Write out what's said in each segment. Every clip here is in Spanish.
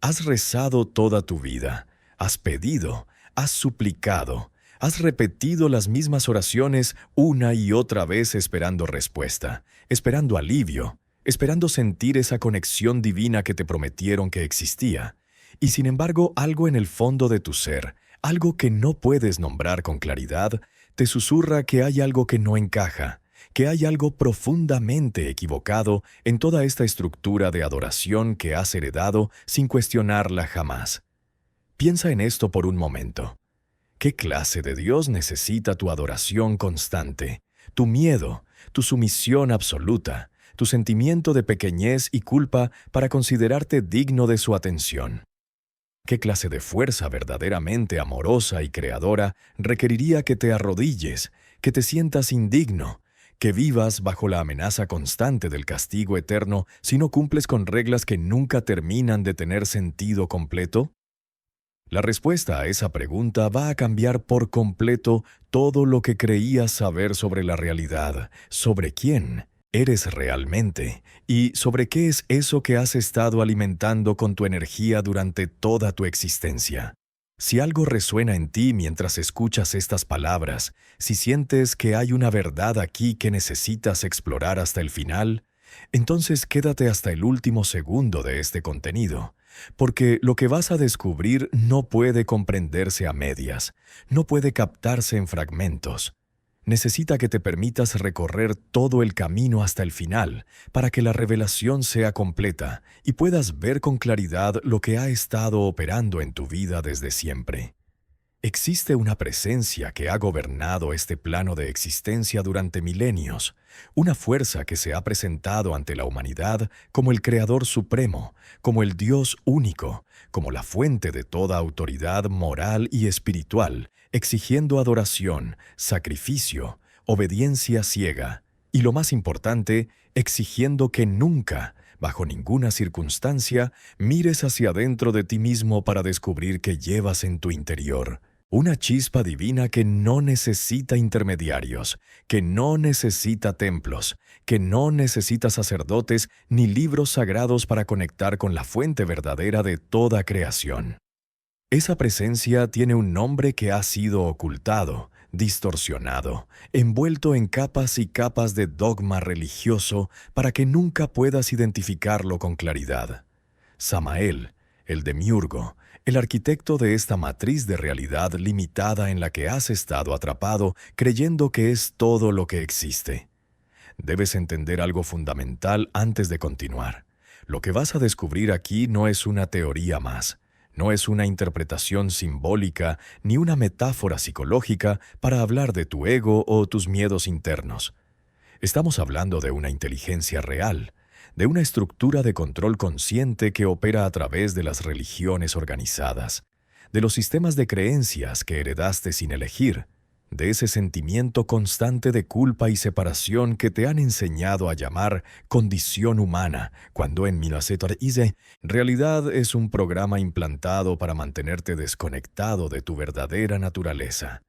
Has rezado toda tu vida, has pedido, has suplicado, has repetido las mismas oraciones una y otra vez esperando respuesta, esperando alivio, esperando sentir esa conexión divina que te prometieron que existía. Y sin embargo, algo en el fondo de tu ser, algo que no puedes nombrar con claridad, te susurra que hay algo que no encaja, que hay algo profundamente equivocado en toda esta estructura de adoración que has heredado sin cuestionarla jamás. Piensa en esto por un momento. ¿Qué clase de Dios necesita tu adoración constante, tu miedo, tu sumisión absoluta, tu sentimiento de pequeñez y culpa para considerarte digno de su atención? ¿Qué clase de fuerza verdaderamente amorosa y creadora requeriría que te arrodilles, que te sientas indigno, que vivas bajo la amenaza constante del castigo eterno si no cumples con reglas que nunca terminan de tener sentido completo? La respuesta a esa pregunta va a cambiar por completo todo lo que creías saber sobre la realidad, sobre quién eres realmente y sobre qué es eso que has estado alimentando con tu energía durante toda tu existencia. Si algo resuena en ti mientras escuchas estas palabras, si sientes que hay una verdad aquí que necesitas explorar hasta el final, entonces quédate hasta el último segundo de este contenido, porque lo que vas a descubrir no puede comprenderse a medias, no puede captarse en fragmentos. Necesita que te permitas recorrer todo el camino hasta el final para que la revelación sea completa y puedas ver con claridad lo que ha estado operando en tu vida desde siempre. Existe una presencia que ha gobernado este plano de existencia durante milenios, una fuerza que se ha presentado ante la humanidad como el Creador Supremo, como el Dios único, como la fuente de toda autoridad moral y espiritual, exigiendo adoración, sacrificio, obediencia ciega, y lo más importante, exigiendo que nunca, bajo ninguna circunstancia, mires hacia adentro de ti mismo para descubrir que llevas en tu interior una chispa divina que no necesita intermediarios, que no necesita templos, que no necesita sacerdotes ni libros sagrados para conectar con la fuente verdadera de toda creación. Esa presencia tiene un nombre que ha sido ocultado, distorsionado, envuelto en capas y capas de dogma religioso para que nunca puedas identificarlo con claridad. Samael, el demiurgo, el arquitecto de esta matriz de realidad limitada en la que has estado atrapado creyendo que es todo lo que existe. Debes entender algo fundamental antes de continuar. Lo que vas a descubrir aquí no es una teoría más, no es una interpretación simbólica ni una metáfora psicológica para hablar de tu ego o tus miedos internos. Estamos hablando de una inteligencia real, de una estructura de control consciente que opera a través de las religiones organizadas, de los sistemas de creencias que heredaste sin elegir, de ese sentimiento constante de culpa y separación que te han enseñado a llamar condición humana, cuando en realidad es un programa implantado para mantenerte desconectado de tu verdadera naturaleza.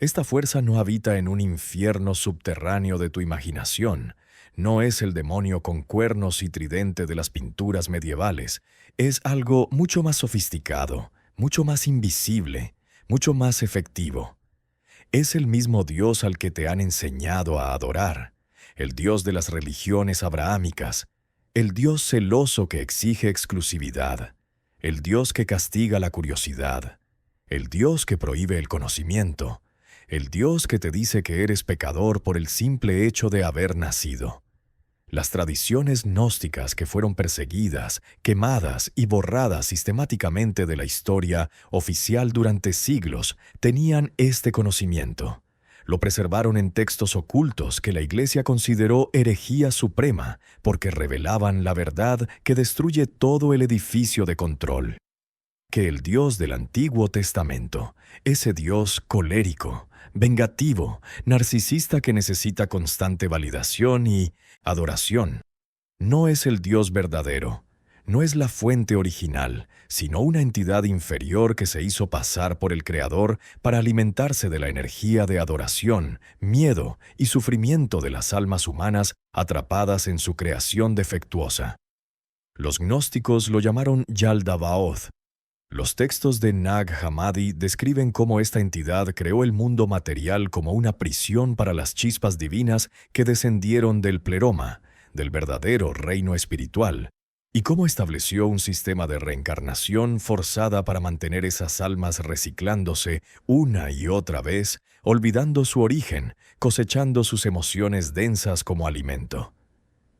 Esta fuerza no habita en un infierno subterráneo de tu imaginación, no es el demonio con cuernos y tridente de las pinturas medievales, es algo mucho más sofisticado, mucho más invisible, mucho más efectivo. Es el mismo Dios al que te han enseñado a adorar, el Dios de las religiones abrahámicas, el Dios celoso que exige exclusividad, el Dios que castiga la curiosidad, el Dios que prohíbe el conocimiento, el Dios que te dice que eres pecador por el simple hecho de haber nacido. Las tradiciones gnósticas que fueron perseguidas, quemadas y borradas sistemáticamente de la historia oficial durante siglos tenían este conocimiento. Lo preservaron en textos ocultos que la Iglesia consideró herejía suprema porque revelaban la verdad que destruye todo el edificio de control. Que el Dios del Antiguo Testamento, ese Dios colérico, vengativo, narcisista que necesita constante validación y adoración, no es el Dios verdadero, no es la fuente original, sino una entidad inferior que se hizo pasar por el Creador para alimentarse de la energía de adoración, miedo y sufrimiento de las almas humanas atrapadas en su creación defectuosa. Los gnósticos lo llamaron Yaldabaoth. Los textos de Nag Hammadi describen cómo esta entidad creó el mundo material como una prisión para las chispas divinas que descendieron del pleroma, del verdadero reino espiritual, y cómo estableció un sistema de reencarnación forzada para mantener esas almas reciclándose una y otra vez, olvidando su origen, cosechando sus emociones densas como alimento.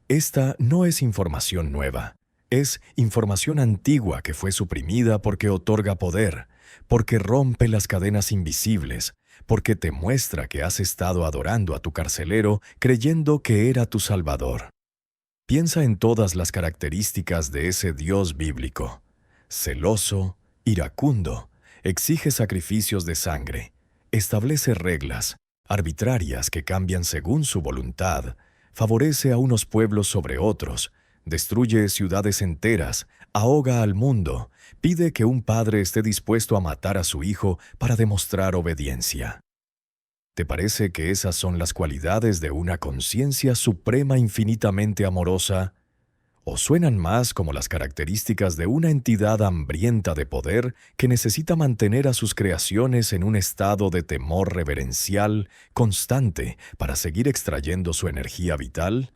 Esta no es información nueva. Es información antigua que fue suprimida porque otorga poder, porque rompe las cadenas invisibles, porque te muestra que has estado adorando a tu carcelero creyendo que era tu salvador. Piensa en todas las características de ese Dios bíblico. Celoso, iracundo, exige sacrificios de sangre, establece reglas arbitrarias que cambian según su voluntad, favorece a unos pueblos sobre otros, destruye ciudades enteras, ahoga al mundo, pide que un padre esté dispuesto a matar a su hijo para demostrar obediencia. ¿Te parece que esas son las cualidades de una conciencia suprema infinitamente amorosa? ¿O suenan más como las características de una entidad hambrienta de poder que necesita mantener a sus creaciones en un estado de temor reverencial constante para seguir extrayendo su energía vital?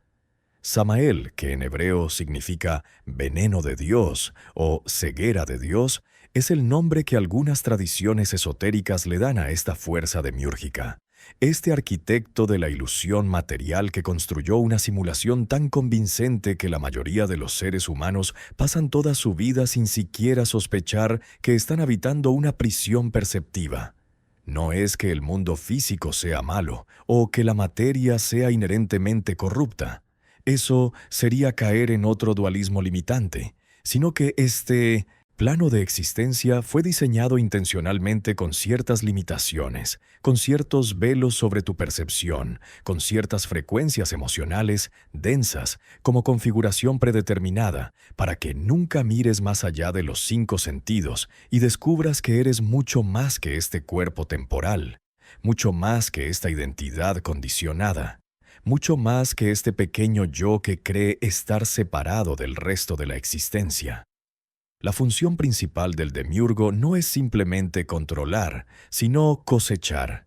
Samael, que en hebreo significa veneno de Dios o ceguera de Dios, es el nombre que algunas tradiciones esotéricas le dan a esta fuerza demiúrgica. Este arquitecto de la ilusión material que construyó una simulación tan convincente que la mayoría de los seres humanos pasan toda su vida sin siquiera sospechar que están habitando una prisión perceptiva. No es que el mundo físico sea malo o que la materia sea inherentemente corrupta. Eso sería caer en otro dualismo limitante, sino que este plano de existencia fue diseñado intencionalmente con ciertas limitaciones, con ciertos velos sobre tu percepción, con ciertas frecuencias emocionales densas como configuración predeterminada, para que nunca mires más allá de los 5 sentidos y descubras que eres mucho más que este cuerpo temporal, mucho más que esta identidad condicionada, mucho más que este pequeño yo que cree estar separado del resto de la existencia. La función principal del demiurgo no es simplemente controlar, sino cosechar.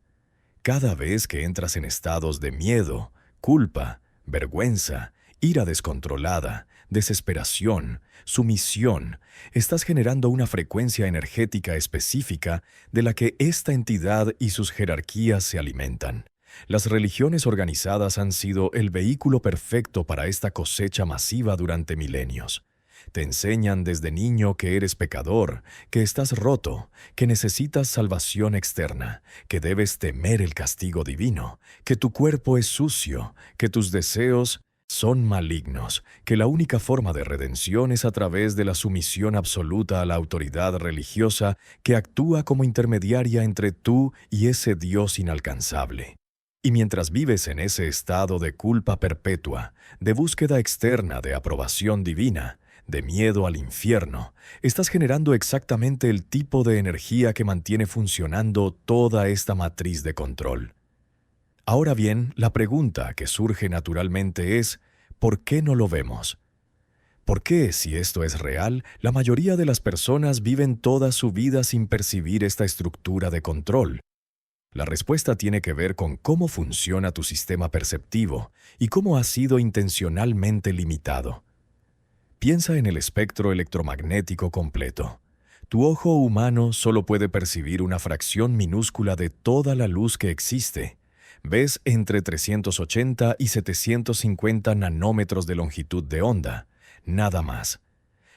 Cada vez que entras en estados de miedo, culpa, vergüenza, ira descontrolada, desesperación, sumisión, estás generando una frecuencia energética específica de la que esta entidad y sus jerarquías se alimentan. Las religiones organizadas han sido el vehículo perfecto para esta cosecha masiva durante milenios. Te enseñan desde niño que eres pecador, que estás roto, que necesitas salvación externa, que debes temer el castigo divino, que tu cuerpo es sucio, que tus deseos son malignos, que la única forma de redención es a través de la sumisión absoluta a la autoridad religiosa que actúa como intermediaria entre tú y ese Dios inalcanzable. Y mientras vives en ese estado de culpa perpetua, de búsqueda externa de aprobación divina, de miedo al infierno, estás generando exactamente el tipo de energía que mantiene funcionando toda esta matriz de control. Ahora bien, la pregunta que surge naturalmente es, ¿por qué no lo vemos? ¿Por qué, si esto es real, la mayoría de las personas viven toda su vida sin percibir esta estructura de control? La respuesta tiene que ver con cómo funciona tu sistema perceptivo y cómo ha sido intencionalmente limitado. Piensa en el espectro electromagnético completo. Tu ojo humano solo puede percibir una fracción minúscula de toda la luz que existe. Ves entre 380 y 750 nanómetros de longitud de onda, nada más.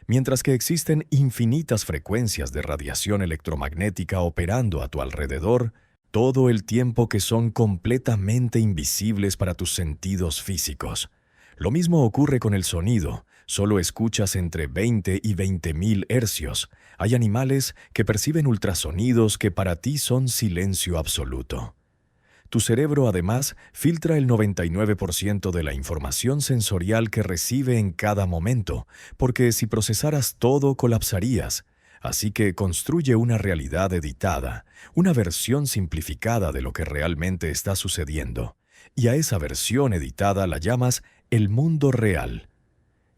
Mientras que existen infinitas frecuencias de radiación electromagnética operando a tu alrededor, todo el tiempo que son completamente invisibles para tus sentidos físicos. Lo mismo ocurre con el sonido, solo escuchas entre 20 y 20.000 hercios. Hay animales que perciben ultrasonidos que para ti son silencio absoluto. Tu cerebro además filtra el 99% de la información sensorial que recibe en cada momento, porque si procesaras todo colapsarías. Así que construye una realidad editada, una versión simplificada de lo que realmente está sucediendo. Y a esa versión editada la llamas el mundo real.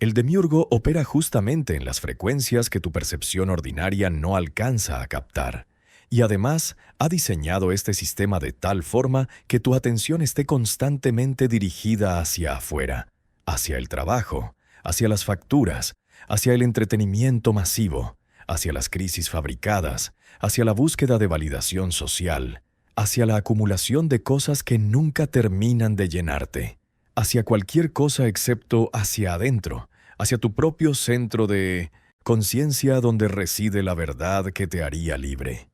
El demiurgo opera justamente en las frecuencias que tu percepción ordinaria no alcanza a captar. Y además, ha diseñado este sistema de tal forma que tu atención esté constantemente dirigida hacia afuera, hacia el trabajo, hacia las facturas, hacia el entretenimiento masivo, hacia las crisis fabricadas, hacia la búsqueda de validación social, hacia la acumulación de cosas que nunca terminan de llenarte, hacia cualquier cosa excepto hacia adentro, hacia tu propio centro de conciencia donde reside la verdad que te haría libre.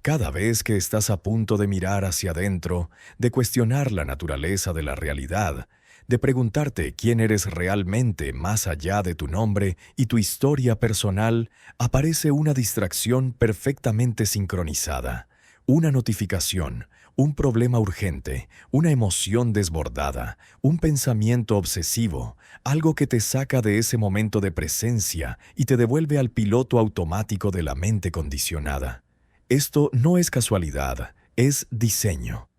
Cada vez que estás a punto de mirar hacia adentro, de cuestionar la naturaleza de la realidad, de preguntarte quién eres realmente más allá de tu nombre y tu historia personal, aparece una distracción perfectamente sincronizada, una notificación, un problema urgente, una emoción desbordada, un pensamiento obsesivo, algo que te saca de ese momento de presencia y te devuelve al piloto automático de la mente condicionada. Esto no es casualidad, es diseño.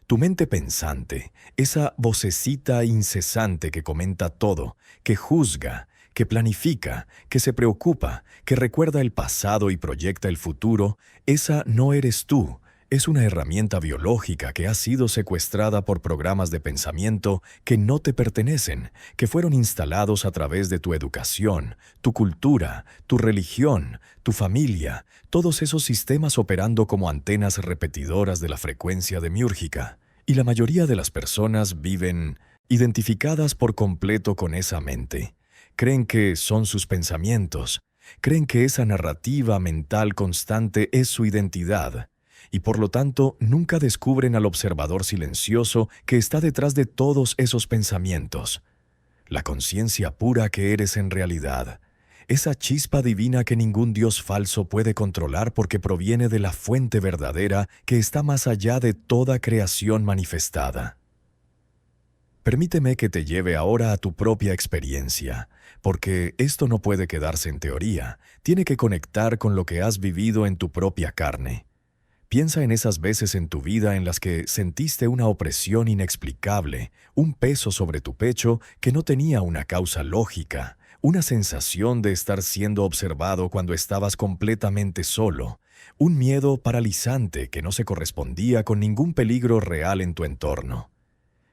Tu mente pensante, esa vocecita incesante que comenta todo, que juzga, que planifica, que se preocupa, que recuerda el pasado y proyecta el futuro, esa no eres tú. Es una herramienta biológica que ha sido secuestrada por programas de pensamiento que no te pertenecen, que fueron instalados a través de tu educación, tu cultura, tu religión, tu familia, todos esos sistemas operando como antenas repetidoras de la frecuencia demiúrgica. Y la mayoría de las personas viven identificadas por completo con esa mente. Creen que son sus pensamientos, creen que esa narrativa mental constante es su identidad, y por lo tanto nunca descubren al observador silencioso que está detrás de todos esos pensamientos. La conciencia pura que eres en realidad, esa chispa divina que ningún dios falso puede controlar porque proviene de la fuente verdadera que está más allá de toda creación manifestada. Permíteme que te lleve ahora a tu propia experiencia, porque esto no puede quedarse en teoría, tiene que conectar con lo que has vivido en tu propia carne. Piensa en esas veces en tu vida en las que sentiste una opresión inexplicable, un peso sobre tu pecho que no tenía una causa lógica, una sensación de estar siendo observado cuando estabas completamente solo, un miedo paralizante que no se correspondía con ningún peligro real en tu entorno.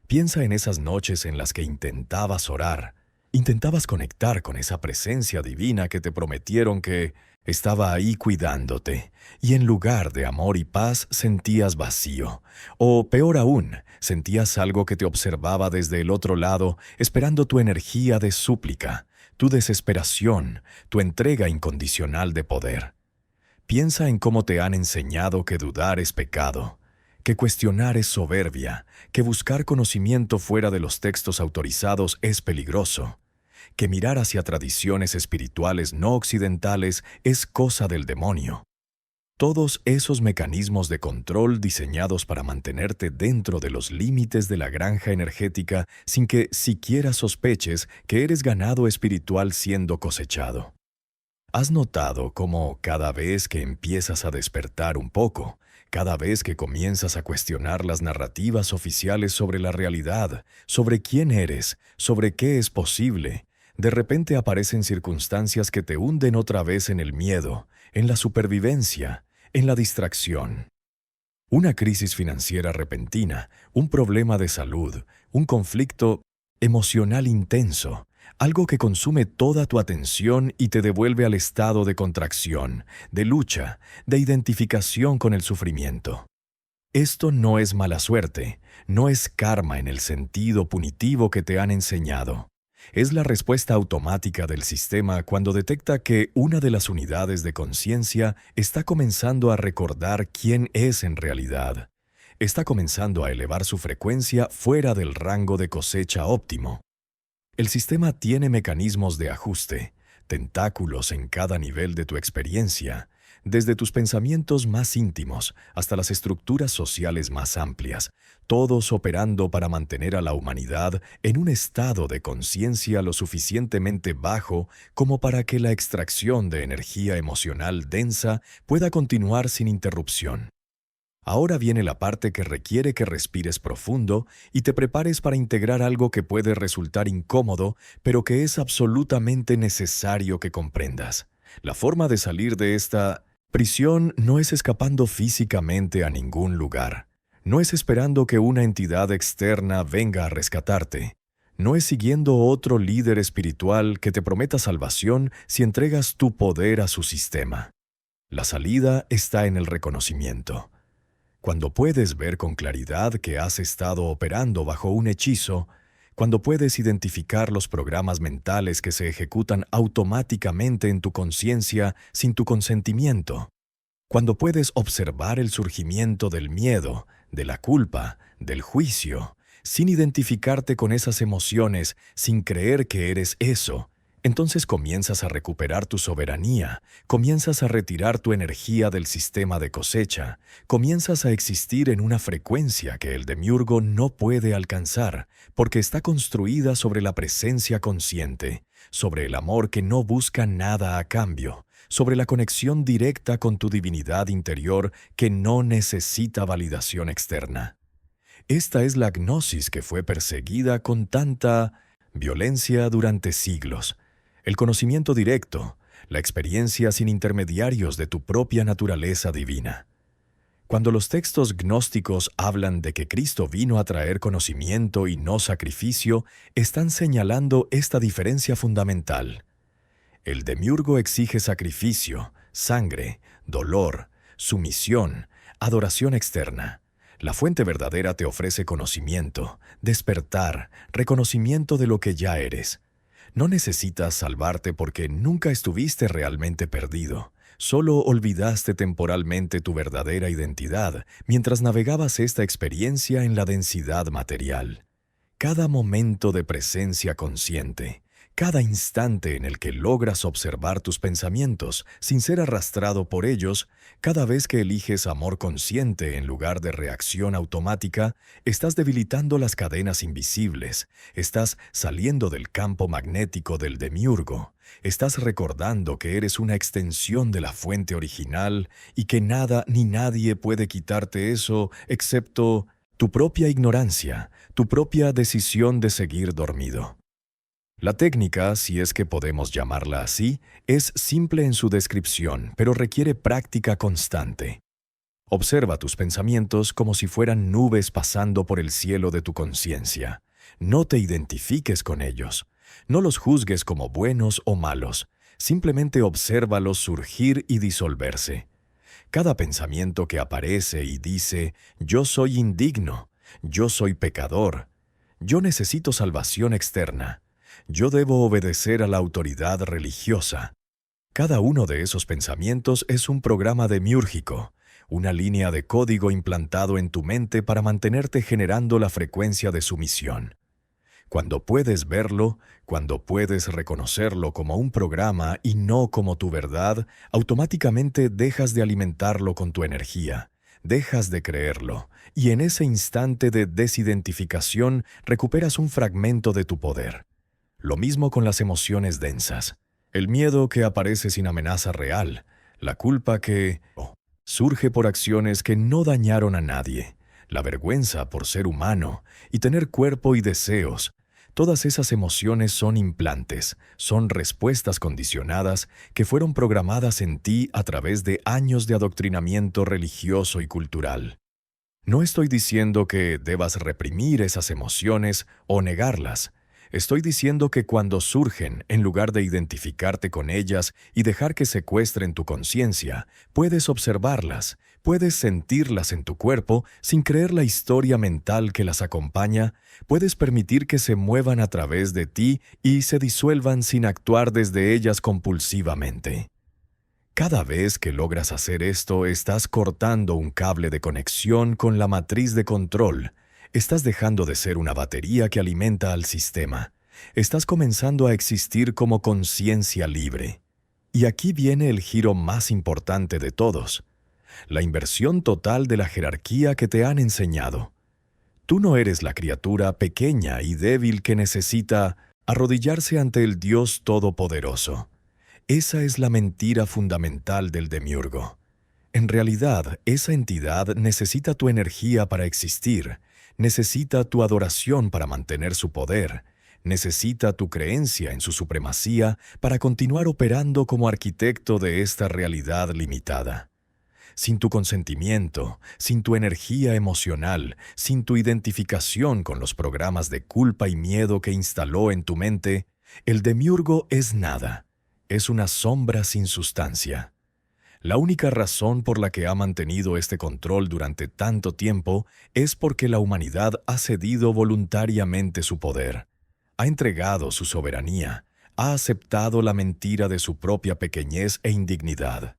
Piensa en esas noches en las que intentabas orar, intentabas conectar con esa presencia divina que te prometieron que estaba ahí cuidándote, y en lugar de amor y paz sentías vacío. O peor aún, sentías algo que te observaba desde el otro lado, esperando tu energía de súplica, tu desesperación, tu entrega incondicional de poder. Piensa en cómo te han enseñado que dudar es pecado, que cuestionar es soberbia, que buscar conocimiento fuera de los textos autorizados es peligroso, que mirar hacia tradiciones espirituales no occidentales es cosa del demonio. Todos esos mecanismos de control diseñados para mantenerte dentro de los límites de la granja energética sin que siquiera sospeches que eres ganado espiritual siendo cosechado. ¿Has notado cómo cada vez que empiezas a despertar un poco, cada vez que comienzas a cuestionar las narrativas oficiales sobre la realidad, sobre quién eres, sobre qué es posible, de repente aparecen circunstancias que te hunden otra vez en el miedo, en la supervivencia, en la distracción? Una crisis financiera repentina, un problema de salud, un conflicto emocional intenso, algo que consume toda tu atención y te devuelve al estado de contracción, de lucha, de identificación con el sufrimiento. Esto no es mala suerte, no es karma en el sentido punitivo que te han enseñado. Es la respuesta automática del sistema cuando detecta que una de las unidades de conciencia está comenzando a recordar quién es en realidad. Está comenzando a elevar su frecuencia fuera del rango de cosecha óptimo. El sistema tiene mecanismos de ajuste, tentáculos en cada nivel de tu experiencia, desde tus pensamientos más íntimos hasta las estructuras sociales más amplias, todos operando para mantener a la humanidad en un estado de conciencia lo suficientemente bajo como para que la extracción de energía emocional densa pueda continuar sin interrupción. Ahora viene la parte que requiere que respires profundo y te prepares para integrar algo que puede resultar incómodo, pero que es absolutamente necesario que comprendas. La forma de salir de esta prisión no es escapando físicamente a ningún lugar. No es esperando que una entidad externa venga a rescatarte. No es siguiendo otro líder espiritual que te prometa salvación si entregas tu poder a su sistema. La salida está en el reconocimiento. Cuando puedes ver con claridad que has estado operando bajo un hechizo, cuando puedes identificar los programas mentales que se ejecutan automáticamente en tu conciencia sin tu consentimiento, cuando puedes observar el surgimiento del miedo, de la culpa, del juicio, sin identificarte con esas emociones, sin creer que eres eso, entonces comienzas a recuperar tu soberanía, comienzas a retirar tu energía del sistema de cosecha, comienzas a existir en una frecuencia que el demiurgo no puede alcanzar, porque está construida sobre la presencia consciente, sobre el amor que no busca nada a cambio, sobre la conexión directa con tu divinidad interior que no necesita validación externa. Esta es la gnosis que fue perseguida con tanta violencia durante siglos. El conocimiento directo, la experiencia sin intermediarios de tu propia naturaleza divina. Cuando los textos gnósticos hablan de que Cristo vino a traer conocimiento y no sacrificio, están señalando esta diferencia fundamental. El demiurgo exige sacrificio, sangre, dolor, sumisión, adoración externa. La fuente verdadera te ofrece conocimiento, despertar, reconocimiento de lo que ya eres. No necesitas salvarte porque nunca estuviste realmente perdido. Solo olvidaste temporalmente tu verdadera identidad mientras navegabas esta experiencia en la densidad material. Cada momento de presencia consciente, cada instante en el que logras observar tus pensamientos sin ser arrastrado por ellos, cada vez que eliges amor consciente en lugar de reacción automática, estás debilitando las cadenas invisibles, estás saliendo del campo magnético del demiurgo, estás recordando que eres una extensión de la fuente original y que nada ni nadie puede quitarte eso excepto tu propia ignorancia, tu propia decisión de seguir dormido. La técnica, si es que podemos llamarla así, es simple en su descripción, pero requiere práctica constante. Observa tus pensamientos como si fueran nubes pasando por el cielo de tu conciencia. No te identifiques con ellos. No los juzgues como buenos o malos. Simplemente obsérvalos surgir y disolverse. Cada pensamiento que aparece y dice, yo soy indigno, yo soy pecador, yo necesito salvación externa, yo debo obedecer a la autoridad religiosa. Cada uno de esos pensamientos es un programa demiúrgico, una línea de código implantado en tu mente para mantenerte generando la frecuencia de sumisión. Cuando puedes verlo, cuando puedes reconocerlo como un programa y no como tu verdad, automáticamente dejas de alimentarlo con tu energía, dejas de creerlo, y en ese instante de desidentificación recuperas un fragmento de tu poder. Lo mismo con las emociones densas. El miedo que aparece sin amenaza real, la culpa que surge por acciones que no dañaron a nadie, la vergüenza por ser humano y tener cuerpo y deseos. Todas esas emociones son implantes, son respuestas condicionadas que fueron programadas en ti a través de años de adoctrinamiento religioso y cultural. No estoy diciendo que debas reprimir esas emociones o negarlas. Estoy diciendo que cuando surgen, en lugar de identificarte con ellas y dejar que secuestren tu conciencia, puedes observarlas, puedes sentirlas en tu cuerpo sin creer la historia mental que las acompaña, puedes permitir que se muevan a través de ti y se disuelvan sin actuar desde ellas compulsivamente. Cada vez que logras hacer esto, estás cortando un cable de conexión con la matriz de control. Estás dejando de ser una batería que alimenta al sistema. Estás comenzando a existir como conciencia libre. Y aquí viene el giro más importante de todos. La inversión total de la jerarquía que te han enseñado. Tú no eres la criatura pequeña y débil que necesita arrodillarse ante el Dios Todopoderoso. Esa es la mentira fundamental del demiurgo. En realidad, esa entidad necesita tu energía para existir, necesita tu adoración para mantener su poder, necesita tu creencia en su supremacía para continuar operando como arquitecto de esta realidad limitada. Sin tu consentimiento, sin tu energía emocional, sin tu identificación con los programas de culpa y miedo que instaló en tu mente, el demiurgo es nada, es una sombra sin sustancia. La única razón por la que ha mantenido este control durante tanto tiempo es porque la humanidad ha cedido voluntariamente su poder, ha entregado su soberanía, ha aceptado la mentira de su propia pequeñez e indignidad.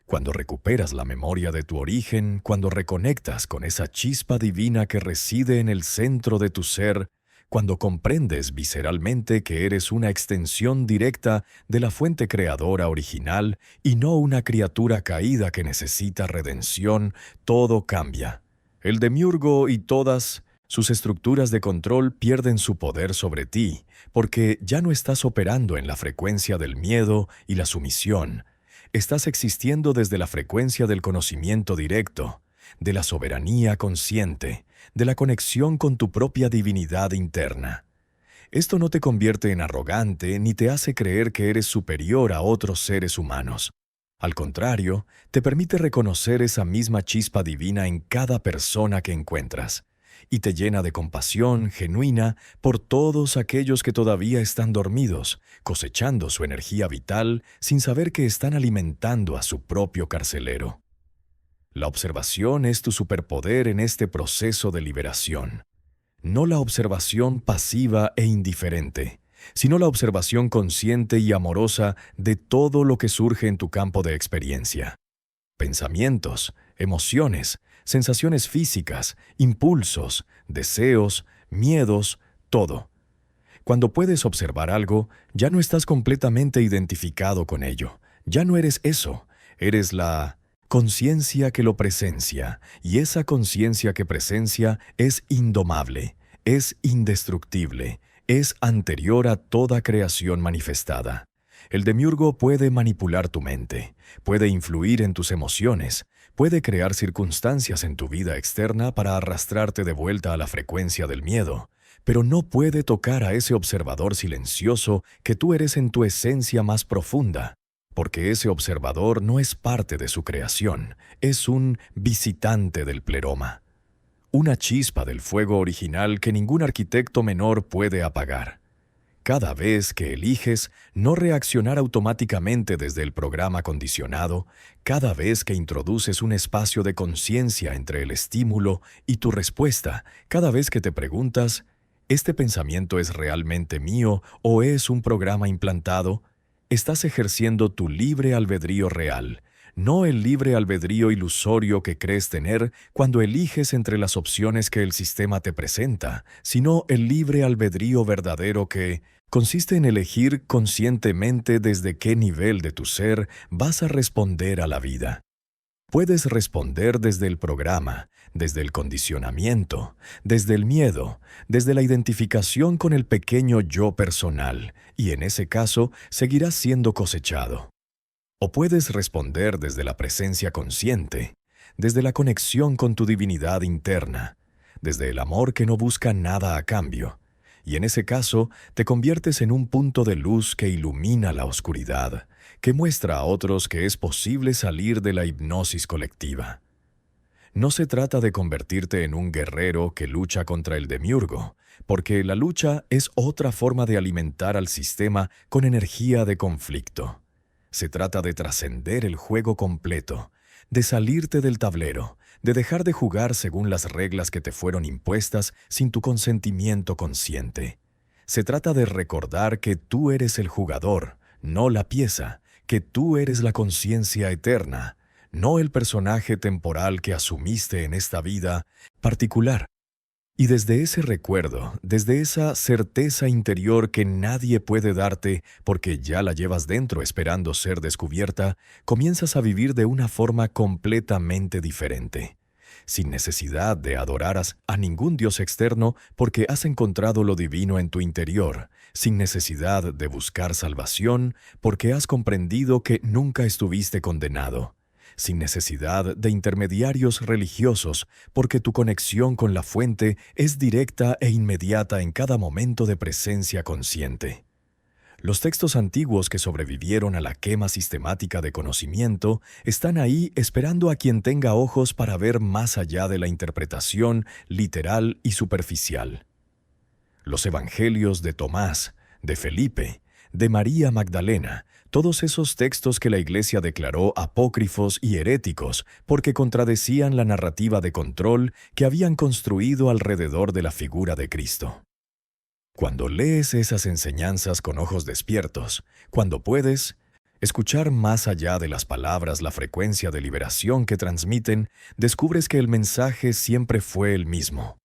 Cuando recuperas la memoria de tu origen, cuando reconectas con esa chispa divina que reside en el centro de tu ser, cuando comprendes visceralmente que eres una extensión directa de la fuente creadora original y no una criatura caída que necesita redención, todo cambia. El demiurgo y todas sus estructuras de control pierden su poder sobre ti, porque ya no estás operando en la frecuencia del miedo y la sumisión. Estás existiendo desde la frecuencia del conocimiento directo, de la soberanía consciente, de la conexión con tu propia divinidad interna. Esto no te convierte en arrogante ni te hace creer que eres superior a otros seres humanos. Al contrario, te permite reconocer esa misma chispa divina en cada persona que encuentras, y te llena de compasión genuina por todos aquellos que todavía están dormidos, cosechando su energía vital sin saber que están alimentando a su propio carcelero. La observación es tu superpoder en este proceso de liberación. No la observación pasiva e indiferente, sino la observación consciente y amorosa de todo lo que surge en tu campo de experiencia. Pensamientos, emociones, sensaciones físicas, impulsos, deseos, miedos, todo. Cuando puedes observar algo, ya no estás completamente identificado con ello. Ya no eres eso, eres la conciencia que lo presencia, y esa conciencia que presencia es indomable, es indestructible, es anterior a toda creación manifestada. El demiurgo puede manipular tu mente, puede influir en tus emociones, puede crear circunstancias en tu vida externa para arrastrarte de vuelta a la frecuencia del miedo, pero no puede tocar a ese observador silencioso que tú eres en tu esencia más profunda, porque ese observador no es parte de su creación, es un visitante del pleroma, una chispa del fuego original que ningún arquitecto menor puede apagar. Cada vez que eliges no reaccionar automáticamente desde el programa condicionado, cada vez que introduces un espacio de conciencia entre el estímulo y tu respuesta, cada vez que te preguntas, ¿este pensamiento es realmente mío o es un programa implantado?, estás ejerciendo tu libre albedrío real, no el libre albedrío ilusorio que crees tener cuando eliges entre las opciones que el sistema te presenta, sino el libre albedrío verdadero que consiste en elegir conscientemente desde qué nivel de tu ser vas a responder a la vida. Puedes responder desde el programa, desde el condicionamiento, desde el miedo, desde la identificación con el pequeño yo personal, y en ese caso seguirás siendo cosechado. O puedes responder desde la presencia consciente, desde la conexión con tu divinidad interna, desde el amor que no busca nada a cambio, y en ese caso te conviertes en un punto de luz que ilumina la oscuridad, que muestra a otros que es posible salir de la hipnosis colectiva. No se trata de convertirte en un guerrero que lucha contra el demiurgo, porque la lucha es otra forma de alimentar al sistema con energía de conflicto. Se trata de trascender el juego completo, de salirte del tablero, de dejar de jugar según las reglas que te fueron impuestas sin tu consentimiento consciente. Se trata de recordar que tú eres el jugador, no la pieza, que tú eres la conciencia eterna, no el personaje temporal que asumiste en esta vida particular. Y desde ese recuerdo, desde esa certeza interior que nadie puede darte porque ya la llevas dentro esperando ser descubierta, comienzas a vivir de una forma completamente diferente, sin necesidad de adorar a ningún dios externo porque has encontrado lo divino en tu interior, sin necesidad de buscar salvación porque has comprendido que nunca estuviste condenado, sin necesidad de intermediarios religiosos, porque tu conexión con la fuente es directa e inmediata en cada momento de presencia consciente. Los textos antiguos que sobrevivieron a la quema sistemática de conocimiento están ahí esperando a quien tenga ojos para ver más allá de la interpretación literal y superficial. Los evangelios de Tomás, de Felipe, de María Magdalena, todos esos textos que la Iglesia declaró apócrifos y heréticos porque contradecían la narrativa de control que habían construido alrededor de la figura de Cristo. Cuando lees esas enseñanzas con ojos despiertos, cuando puedes, escuchar más allá de las palabras la frecuencia de liberación que transmiten, descubres que el mensaje siempre fue el mismo.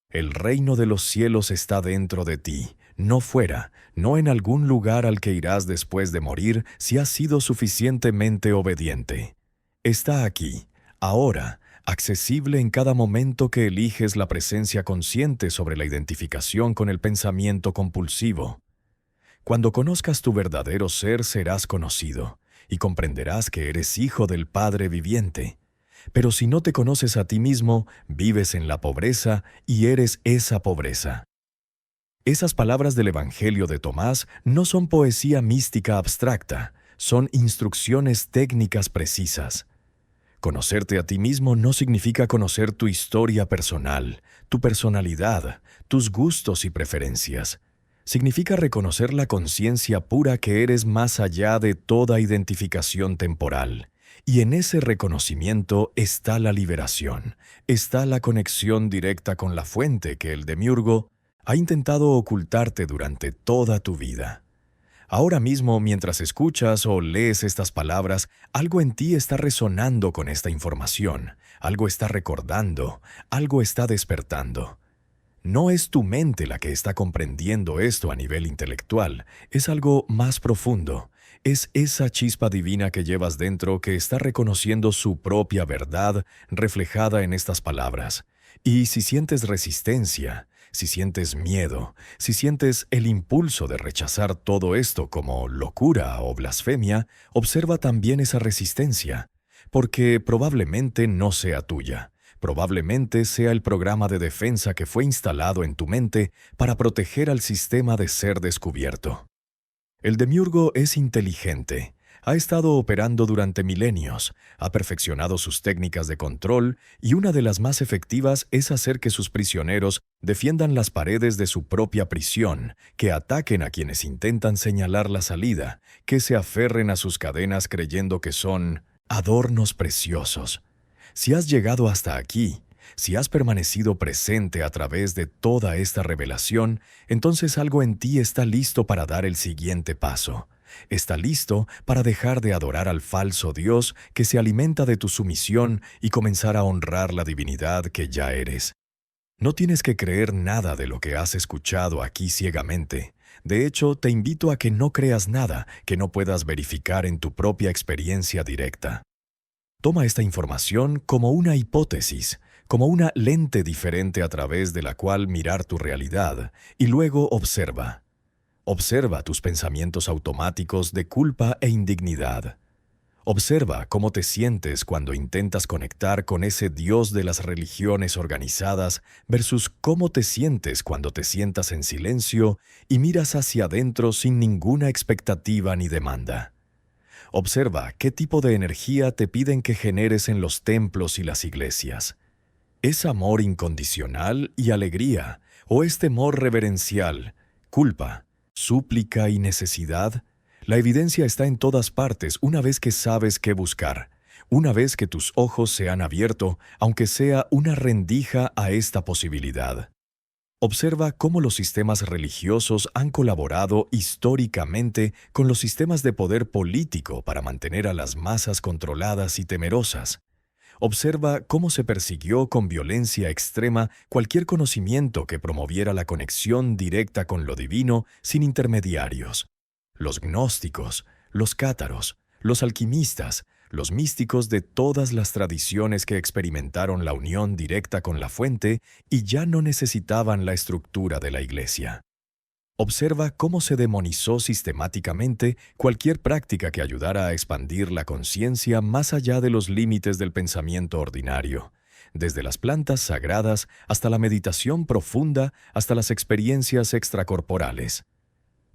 El reino de los cielos está dentro de ti, no fuera, no en algún lugar al que irás después de morir si has sido suficientemente obediente. Está aquí, ahora, accesible en cada momento que eliges la presencia consciente sobre la identificación con el pensamiento compulsivo. Cuando conozcas tu verdadero ser serás conocido, y comprenderás que eres hijo del Padre viviente. Pero si no te conoces a ti mismo, vives en la pobreza y eres esa pobreza. Esas palabras del Evangelio de Tomás no son poesía mística abstracta, son instrucciones técnicas precisas. Conocerte a ti mismo no significa conocer tu historia personal, tu personalidad, tus gustos y preferencias. Significa reconocer la conciencia pura que eres más allá de toda identificación temporal. Y en ese reconocimiento está la liberación, está la conexión directa con la fuente que el demiurgo ha intentado ocultarte durante toda tu vida. Ahora mismo, mientras escuchas o lees estas palabras, algo en ti está resonando con esta información, algo está recordando, algo está despertando. No es tu mente la que está comprendiendo esto a nivel intelectual, es algo más profundo. Es esa chispa divina que llevas dentro que está reconociendo su propia verdad reflejada en estas palabras. Y si sientes resistencia, si sientes miedo, si sientes el impulso de rechazar todo esto como locura o blasfemia, observa también esa resistencia, porque probablemente no sea tuya. Probablemente sea el programa de defensa que fue instalado en tu mente para proteger al sistema de ser descubierto. El demiurgo es inteligente, ha estado operando durante milenios, ha perfeccionado sus técnicas de control y una de las más efectivas es hacer que sus prisioneros defiendan las paredes de su propia prisión, que ataquen a quienes intentan señalar la salida, que se aferren a sus cadenas creyendo que son adornos preciosos. Si has llegado hasta aquí, si has permanecido presente a través de toda esta revelación, entonces algo en ti está listo para dar el siguiente paso. Está listo para dejar de adorar al falso Dios que se alimenta de tu sumisión y comenzar a honrar la divinidad que ya eres. No tienes que creer nada de lo que has escuchado aquí ciegamente. De hecho, te invito a que no creas nada que no puedas verificar en tu propia experiencia directa. Toma esta información como una hipótesis, como una lente diferente a través de la cual mirar tu realidad, y luego observa. Observa tus pensamientos automáticos de culpa e indignidad. Observa cómo te sientes cuando intentas conectar con ese Dios de las religiones organizadas versus cómo te sientes cuando te sientas en silencio y miras hacia adentro sin ninguna expectativa ni demanda. Observa qué tipo de energía te piden que generes en los templos y las iglesias. ¿Es amor incondicional y alegría o es temor reverencial, culpa, súplica y necesidad? La evidencia está en todas partes una vez que sabes qué buscar, una vez que tus ojos se han abierto, aunque sea una rendija a esta posibilidad. Observa cómo los sistemas religiosos han colaborado históricamente con los sistemas de poder político para mantener a las masas controladas y temerosas. Observa cómo se persiguió con violencia extrema cualquier conocimiento que promoviera la conexión directa con lo divino sin intermediarios. Los gnósticos, los cátaros, los alquimistas, los místicos de todas las tradiciones que experimentaron la unión directa con la fuente y ya no necesitaban la estructura de la iglesia. Observa cómo se demonizó sistemáticamente cualquier práctica que ayudara a expandir la conciencia más allá de los límites del pensamiento ordinario, desde las plantas sagradas hasta la meditación profunda, hasta las experiencias extracorporales.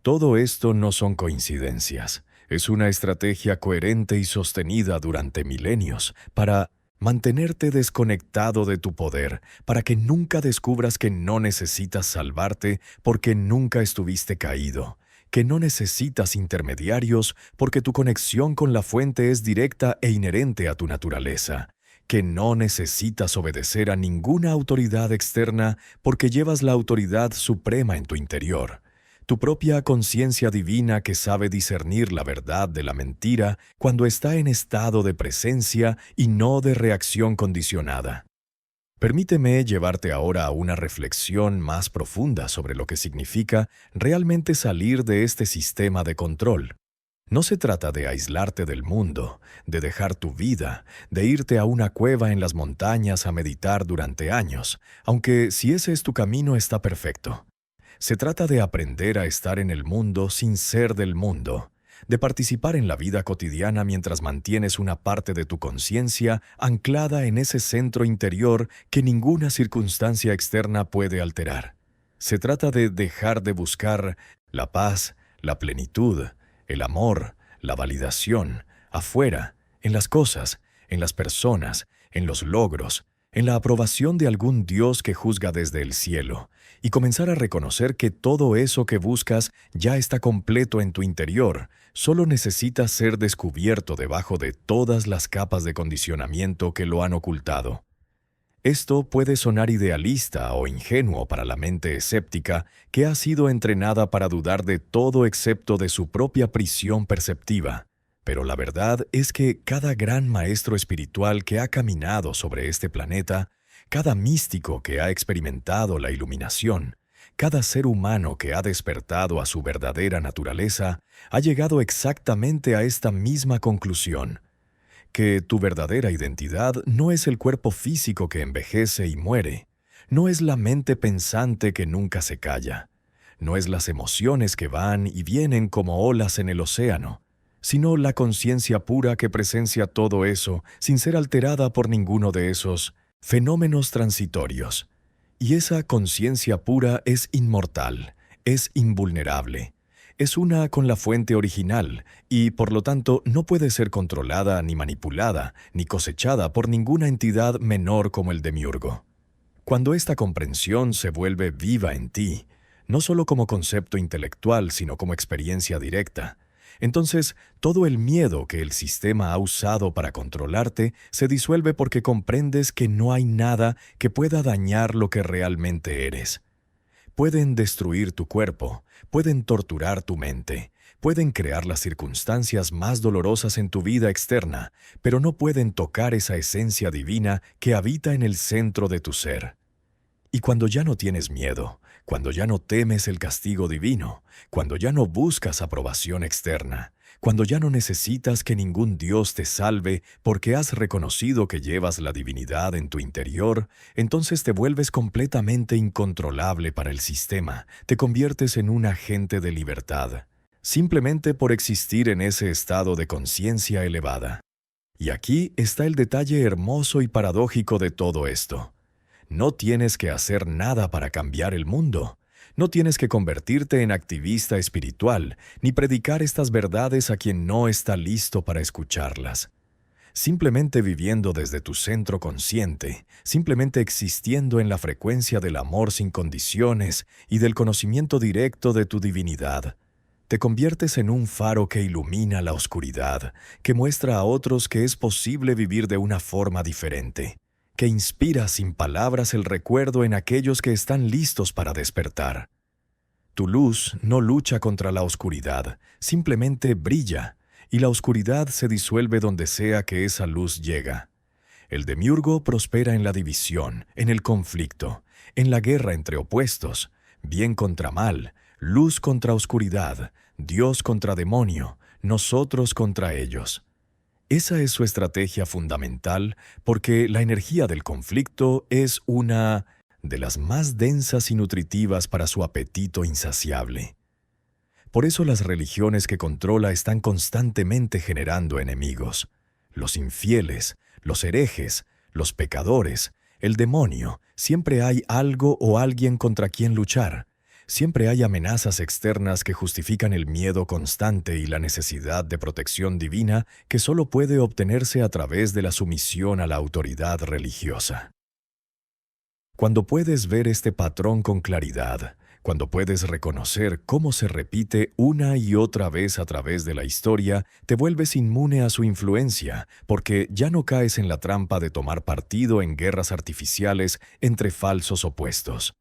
Todo esto no son coincidencias. Es una estrategia coherente y sostenida durante milenios para mantenerte desconectado de tu poder, para que nunca descubras que no necesitas salvarte porque nunca estuviste caído, que no necesitas intermediarios porque tu conexión con la fuente es directa e inherente a tu naturaleza, que no necesitas obedecer a ninguna autoridad externa porque llevas la autoridad suprema en tu interior. Tu propia conciencia divina que sabe discernir la verdad de la mentira cuando está en estado de presencia y no de reacción condicionada. Permíteme llevarte ahora a una reflexión más profunda sobre lo que significa realmente salir de este sistema de control. No se trata de aislarte del mundo, de dejar tu vida, de irte a una cueva en las montañas a meditar durante años, aunque si ese es tu camino está perfecto. Se trata de aprender a estar en el mundo sin ser del mundo, de participar en la vida cotidiana mientras mantienes una parte de tu conciencia anclada en ese centro interior que ninguna circunstancia externa puede alterar. Se trata de dejar de buscar la paz, la plenitud, el amor, la validación, afuera, en las cosas, en las personas, en los logros, en la aprobación de algún Dios que juzga desde el cielo, y comenzar a reconocer que todo eso que buscas ya está completo en tu interior, solo necesita ser descubierto debajo de todas las capas de condicionamiento que lo han ocultado. Esto puede sonar idealista o ingenuo para la mente escéptica que ha sido entrenada para dudar de todo excepto de su propia prisión perceptiva. Pero la verdad es que cada gran maestro espiritual que ha caminado sobre este planeta, cada místico que ha experimentado la iluminación, cada ser humano que ha despertado a su verdadera naturaleza, ha llegado exactamente a esta misma conclusión: que tu verdadera identidad no es el cuerpo físico que envejece y muere, no es la mente pensante que nunca se calla, no es las emociones que van y vienen como olas en el océano, sino la conciencia pura que presencia todo eso sin ser alterada por ninguno de esos fenómenos transitorios. Y esa conciencia pura es inmortal, es invulnerable, es una con la fuente original y, por lo tanto, no puede ser controlada ni manipulada ni cosechada por ninguna entidad menor como el demiurgo. Cuando esta comprensión se vuelve viva en ti, no solo como concepto intelectual sino como experiencia directa, entonces todo el miedo que el sistema ha usado para controlarte se disuelve porque comprendes que no hay nada que pueda dañar lo que realmente eres. Pueden destruir tu cuerpo, pueden torturar tu mente, pueden crear las circunstancias más dolorosas en tu vida externa, pero no pueden tocar esa esencia divina que habita en el centro de tu ser. Y cuando ya no tienes miedo, cuando ya no temes el castigo divino, cuando ya no buscas aprobación externa, cuando ya no necesitas que ningún Dios te salve porque has reconocido que llevas la divinidad en tu interior, entonces te vuelves completamente incontrolable para el sistema, te conviertes en un agente de libertad, simplemente por existir en ese estado de conciencia elevada. Y aquí está el detalle hermoso y paradójico de todo esto. No tienes que hacer nada para cambiar el mundo. No tienes que convertirte en activista espiritual, ni predicar estas verdades a quien no está listo para escucharlas. Simplemente viviendo desde tu centro consciente, simplemente existiendo en la frecuencia del amor sin condiciones y del conocimiento directo de tu divinidad, te conviertes en un faro que ilumina la oscuridad, que muestra a otros que es posible vivir de una forma diferente, que inspira sin palabras el recuerdo en aquellos que están listos para despertar. Tu luz no lucha contra la oscuridad, simplemente brilla, y la oscuridad se disuelve donde sea que esa luz llega. El demiurgo prospera en la división, en el conflicto, en la guerra entre opuestos, bien contra mal, luz contra oscuridad, Dios contra demonio, nosotros contra ellos. Esa es su estrategia fundamental porque la energía del conflicto es una de las más densas y nutritivas para su apetito insaciable. Por eso las religiones que controla están constantemente generando enemigos. Los infieles, los herejes, los pecadores, el demonio, siempre hay algo o alguien contra quien luchar. Siempre hay amenazas externas que justifican el miedo constante y la necesidad de protección divina que solo puede obtenerse a través de la sumisión a la autoridad religiosa. Cuando puedes ver este patrón con claridad, cuando puedes reconocer cómo se repite una y otra vez a través de la historia, te vuelves inmune a su influencia, porque ya no caes en la trampa de tomar partido en guerras artificiales entre falsos opuestos.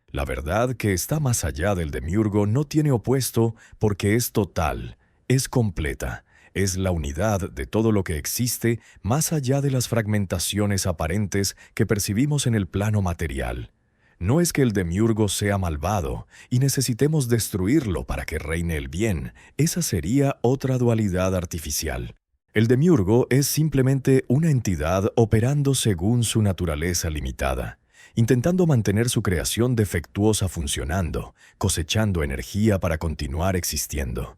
La verdad que está más allá del demiurgo no tiene opuesto porque es total, es completa, es la unidad de todo lo que existe más allá de las fragmentaciones aparentes que percibimos en el plano material. No es que el demiurgo sea malvado y necesitemos destruirlo para que reine el bien, esa sería otra dualidad artificial. El demiurgo es simplemente una entidad operando según su naturaleza limitada, intentando mantener su creación defectuosa funcionando, cosechando energía para continuar existiendo.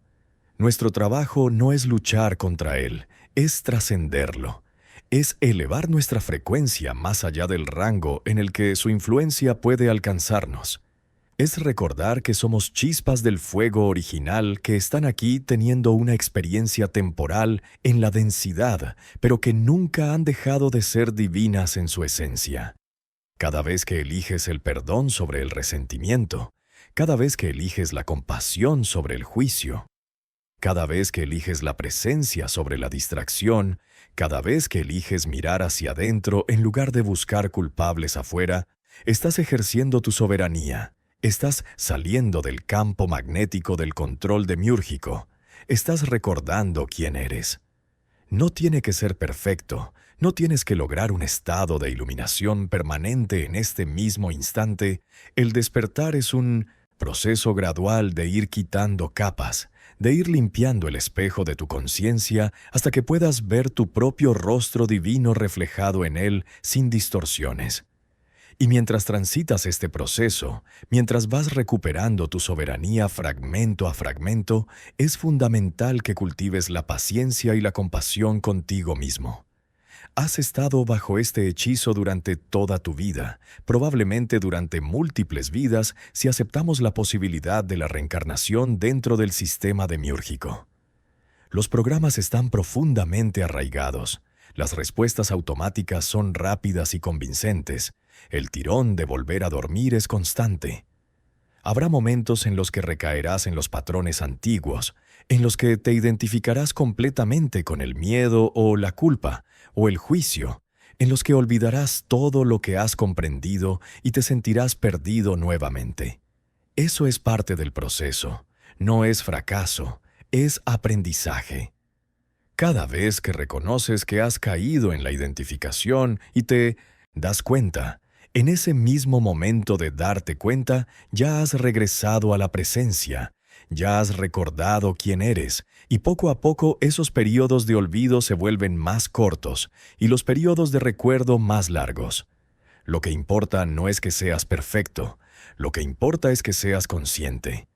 Nuestro trabajo no es luchar contra él, es trascenderlo. Es elevar nuestra frecuencia más allá del rango en el que su influencia puede alcanzarnos. Es recordar que somos chispas del fuego original que están aquí teniendo una experiencia temporal en la densidad, pero que nunca han dejado de ser divinas en su esencia. Cada vez que eliges el perdón sobre el resentimiento, cada vez que eliges la compasión sobre el juicio, cada vez que eliges la presencia sobre la distracción, cada vez que eliges mirar hacia adentro en lugar de buscar culpables afuera, estás ejerciendo tu soberanía, estás saliendo del campo magnético del control demiúrgico, estás recordando quién eres. No tiene que ser perfecto, no tienes que lograr un estado de iluminación permanente en este mismo instante. El despertar es un proceso gradual de ir quitando capas, de ir limpiando el espejo de tu conciencia hasta que puedas ver tu propio rostro divino reflejado en él sin distorsiones. Y mientras transitas este proceso, mientras vas recuperando tu soberanía fragmento a fragmento, es fundamental que cultives la paciencia y la compasión contigo mismo. Has estado bajo este hechizo durante toda tu vida, probablemente durante múltiples vidas si aceptamos la posibilidad de la reencarnación dentro del sistema demiúrgico. Los programas están profundamente arraigados. Las respuestas automáticas son rápidas y convincentes. El tirón de volver a dormir es constante. Habrá momentos en los que recaerás en los patrones antiguos, en los que te identificarás completamente con el miedo o la culpa, o el juicio, en los que olvidarás todo lo que has comprendido y te sentirás perdido nuevamente. Eso es parte del proceso, no es fracaso, es aprendizaje. Cada vez que reconoces que has caído en la identificación y te das cuenta, en ese mismo momento de darte cuenta, ya has regresado a la presencia, ya has recordado quién eres, y poco a poco esos periodos de olvido se vuelven más cortos y los periodos de recuerdo más largos. Lo que importa no es que seas perfecto, lo que importa es que seas consciente.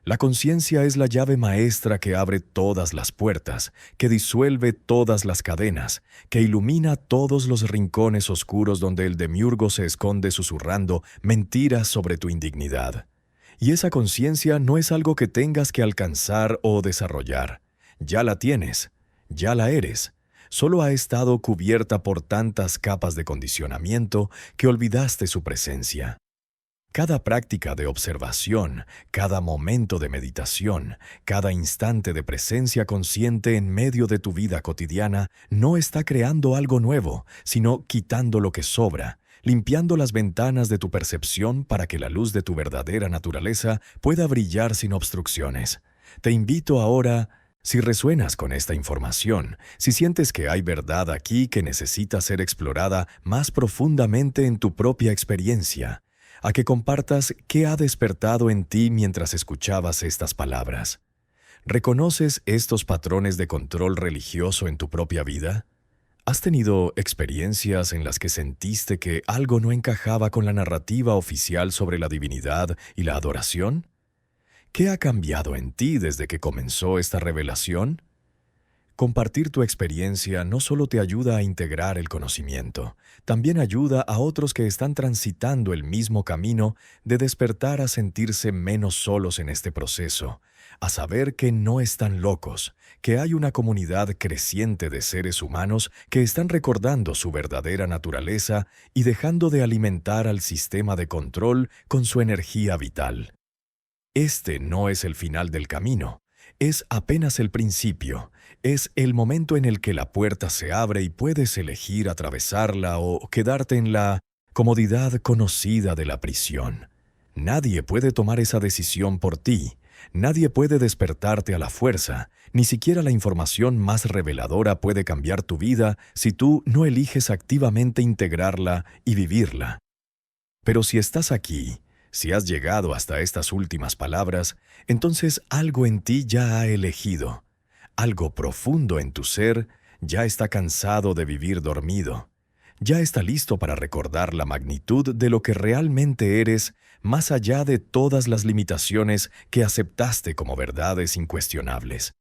La conciencia es la llave maestra que abre todas las puertas, que disuelve todas las cadenas, que ilumina todos los rincones oscuros donde el demiurgo se esconde susurrando mentiras sobre tu indignidad. Y esa conciencia no es algo que tengas que alcanzar o desarrollar. Ya la tienes, ya la eres. Solo ha estado cubierta por tantas capas de condicionamiento que olvidaste su presencia. Cada práctica de observación, cada momento de meditación, cada instante de presencia consciente en medio de tu vida cotidiana no está creando algo nuevo, sino quitando lo que sobra, limpiando las ventanas de tu percepción para que la luz de tu verdadera naturaleza pueda brillar sin obstrucciones. Te invito ahora, si resuenas con esta información, si sientes que hay verdad aquí que necesita ser explorada más profundamente en tu propia experiencia, a que compartas qué ha despertado en ti mientras escuchabas estas palabras. ¿Reconoces estos patrones de control religioso en tu propia vida? ¿Has tenido experiencias en las que sentiste que algo no encajaba con la narrativa oficial sobre la divinidad y la adoración? ¿Qué ha cambiado en ti desde que comenzó esta revelación? Compartir tu experiencia no solo te ayuda a integrar el conocimiento, también ayuda a otros que están transitando el mismo camino de despertar a sentirse menos solos en este proceso, a saber que no están locos, que hay una comunidad creciente de seres humanos que están recordando su verdadera naturaleza y dejando de alimentar al sistema de control con su energía vital. Este no es el final del camino, es apenas el principio, es el momento en el que la puerta se abre y puedes elegir atravesarla o quedarte en la comodidad conocida de la prisión. Nadie puede tomar esa decisión por ti, nadie puede despertarte a la fuerza, ni siquiera la información más reveladora puede cambiar tu vida si tú no eliges activamente integrarla y vivirla. Pero si estás aquí, si has llegado hasta estas últimas palabras, entonces algo en ti ya ha elegido. Algo profundo en tu ser ya está cansado de vivir dormido. Ya está listo para recordar la magnitud de lo que realmente eres, más allá de todas las limitaciones que aceptaste como verdades incuestionables.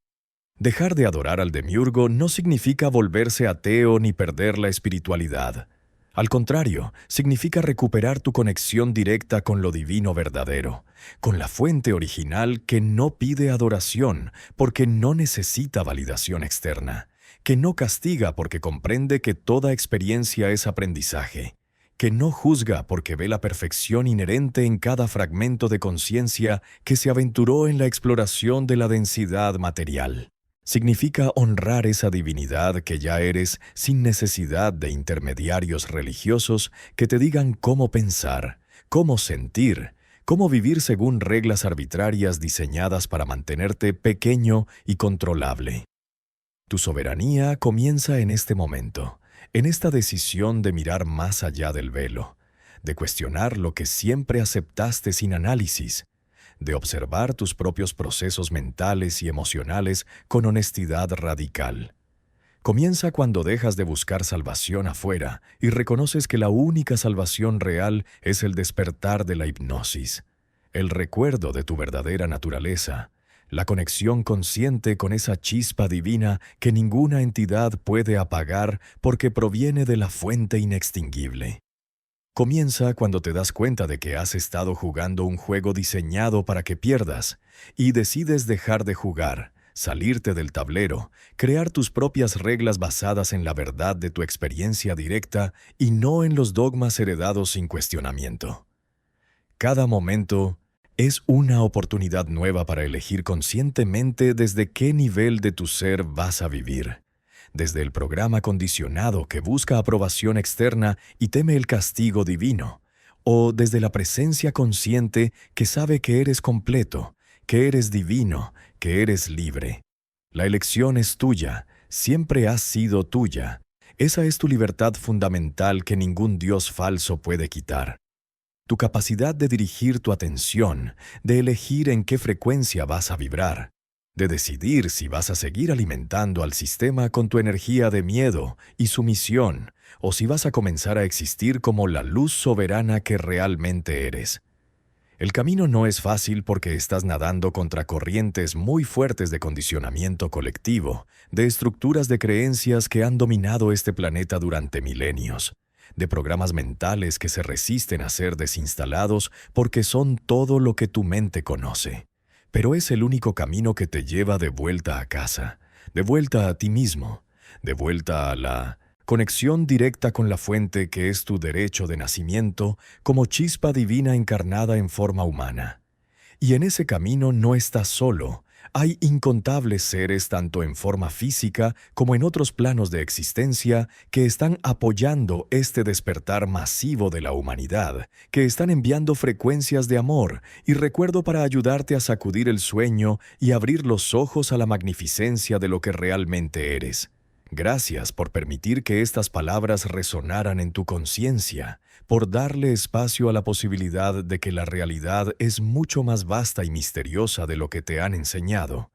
Dejar de adorar al demiurgo no significa volverse ateo ni perder la espiritualidad. Al contrario, significa recuperar tu conexión directa con lo divino verdadero, con la fuente original que no pide adoración porque no necesita validación externa, que no castiga porque comprende que toda experiencia es aprendizaje, que no juzga porque ve la perfección inherente en cada fragmento de conciencia que se aventuró en la exploración de la densidad material. Significa honrar esa divinidad que ya eres sin necesidad de intermediarios religiosos que te digan cómo pensar, cómo sentir, cómo vivir según reglas arbitrarias diseñadas para mantenerte pequeño y controlable. Tu soberanía comienza en este momento, en esta decisión de mirar más allá del velo, de cuestionar lo que siempre aceptaste sin análisis, de observar tus propios procesos mentales y emocionales con honestidad radical. Comienza cuando dejas de buscar salvación afuera y reconoces que la única salvación real es el despertar de la hipnosis, el recuerdo de tu verdadera naturaleza, la conexión consciente con esa chispa divina que ninguna entidad puede apagar porque proviene de la fuente inextinguible. Comienza cuando te das cuenta de que has estado jugando un juego diseñado para que pierdas y decides dejar de jugar, salirte del tablero, crear tus propias reglas basadas en la verdad de tu experiencia directa y no en los dogmas heredados sin cuestionamiento. Cada momento es una oportunidad nueva para elegir conscientemente desde qué nivel de tu ser vas a vivir. Desde el programa condicionado que busca aprobación externa y teme el castigo divino, o desde la presencia consciente que sabe que eres completo, que eres divino, que eres libre. La elección es tuya, siempre ha sido tuya. Esa es tu libertad fundamental que ningún Dios falso puede quitar. Tu capacidad de dirigir tu atención, de elegir en qué frecuencia vas a vibrar, de decidir si vas a seguir alimentando al sistema con tu energía de miedo y sumisión, o si vas a comenzar a existir como la luz soberana que realmente eres. El camino no es fácil porque estás nadando contra corrientes muy fuertes de condicionamiento colectivo, de estructuras de creencias que han dominado este planeta durante milenios, de programas mentales que se resisten a ser desinstalados porque son todo lo que tu mente conoce. Pero es el único camino que te lleva de vuelta a casa, de vuelta a ti mismo, de vuelta a la conexión directa con la fuente que es tu derecho de nacimiento como chispa divina encarnada en forma humana. Y en ese camino no estás solo. Hay incontables seres tanto en forma física como en otros planos de existencia que están apoyando este despertar masivo de la humanidad, que están enviando frecuencias de amor y recuerdo para ayudarte a sacudir el sueño y abrir los ojos a la magnificencia de lo que realmente eres. Gracias por permitir que estas palabras resonaran en tu conciencia, por darle espacio a la posibilidad de que la realidad es mucho más vasta y misteriosa de lo que te han enseñado.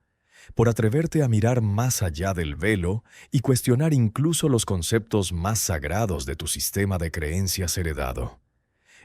por atreverte a mirar más allá del velo y cuestionar incluso los conceptos más sagrados de tu sistema de creencias heredado.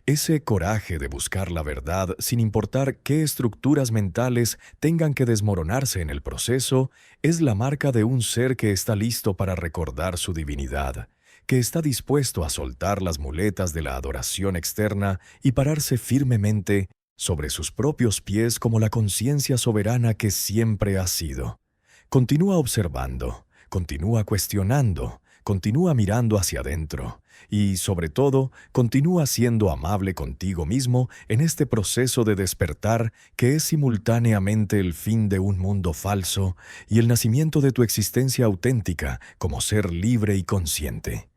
Ese coraje de buscar la verdad sin importar qué estructuras mentales tengan que desmoronarse en el proceso es la marca de un ser que está listo para recordar su divinidad, que está dispuesto a soltar las muletas de la adoración externa y pararse firmemente sobre sus propios pies como la conciencia soberana que siempre ha sido. Continúa observando, continúa cuestionando, continúa mirando hacia adentro y, sobre todo, continúa siendo amable contigo mismo en este proceso de despertar que es simultáneamente el fin de un mundo falso y el nacimiento de tu existencia auténtica como ser libre y consciente.